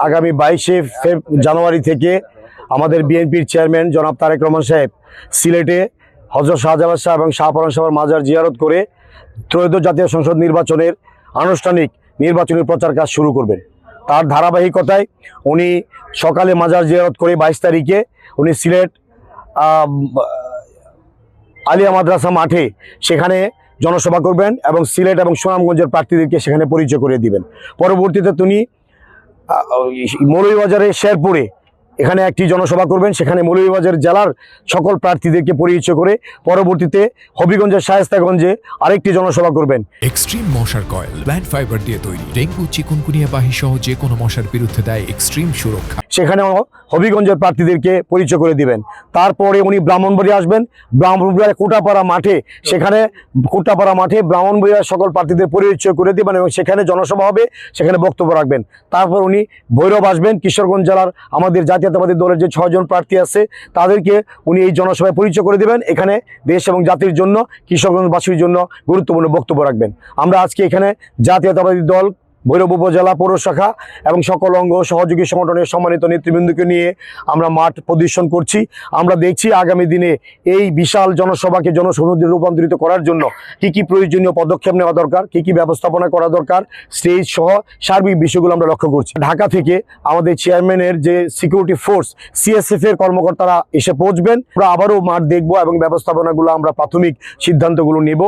আগামী 22শে জানুয়ারি থেকে আমাদের বিএনপির চেয়ারম্যান জনাব তারেক রহমান সাহেব সিলেটে হযরত শাহজালাল শাহ এবং শাহপরান শাহর মাজার জিয়ারত করে ত্রয়োদশ জাতীয় সংসদ নির্বাচনের আনুষ্ঠানিক নির্বাচনী প্রচার কাজ শুরু করবেন। তার ধারাবাহিকতায় উনি সকালে মাজার জিয়ারত করে 22 তারিখে উনি সিলেট আলিয়া মাদ্রাসা মাঠে সেখানে জনসভা করবেন এবং সিলেট এবং সুনামগঞ্জের প্রার্থীদেরকে সেখানে পরিচয় করে দিবেন। পরবর্তীতে তিনি মৌলভীবাজারে শেরপুরে এখানে একটি জনসভা করবেন, সেখানে মৌলভীবাজার জেলার সকল প্রার্থীদেরকে পরিচয় করে পরবর্তীতে হবিগঞ্জের শায়েস্তাগঞ্জে আরেকটি জনসভা করবেন। এক্সট্রিম মশার কয়েল প্ল্যান্ট ফাইবার দিয়ে তৈরি, ডেঙ্গু চিকুনগুনিয়া বাহি সহ যে কোনো মশার বিরুদ্ধে দেয় এক্সট্রিম সুরক্ষা। সেখানেও হবিগঞ্জের প্রার্থীদেরকে পরিচয় করে দিবেন। তারপরে উনি ব্রাহ্মণবাড়িয়া আসবেন, ব্রাহ্মণবাড়িয়ার কোটাপাড়া মাঠে সেখানে ব্রাহ্মণবাড়িয়ার সকল প্রার্থীদের পরিচয় করে দিবেন এবং সেখানে জনসভা হবে, সেখানে বক্তব্য রাখবেন। তারপর উনি ভৈরব আসবেন, কিশোরগঞ্জ জেলার আমাদের জাতীয়তাবাদী দলের যে 6 জন প্রার্থী আছে তাদেরকে উনি এই জনসভায় পরিচয় করে দিবেন। এখানে দেশ এবং জাতির জন্য, কিশোরগঞ্জবাসীর জন্য গুরুত্বপূর্ণ বক্তব্য রাখবেন। আমরা আজকে এখানে জাতীয়তাবাদী দল ভৈরব উপজেলা পৌর শাখা এবং সকল অঙ্গ সহযোগী সংগঠনের সম্মানিত নেতৃবৃন্দকে নিয়ে আমরা মাঠ প্রদর্শন করছি। আমরা দেখছি আগামী দিনে এই বিশাল জনসভাকে জনসমুদ্রে রূপান্তরিত করার জন্য কি প্রয়োজনীয় পদক্ষেপ নেওয়া দরকার, কি ব্যবস্থাপনা করা দরকার, স্টেজ সহ সার্বিক বিষয়গুলো আমরা লক্ষ্য করছি। ঢাকা থেকে আমাদের চেয়ারম্যানের যে সিকিউরিটি ফোর্স CSF এর কর্মকর্তারা এসে পৌঁছবেন। আমরা আবারও মাঠ দেখব এবং ব্যবস্থাপনাগুলো আমরা প্রাথমিক সিদ্ধান্তগুলো নেব।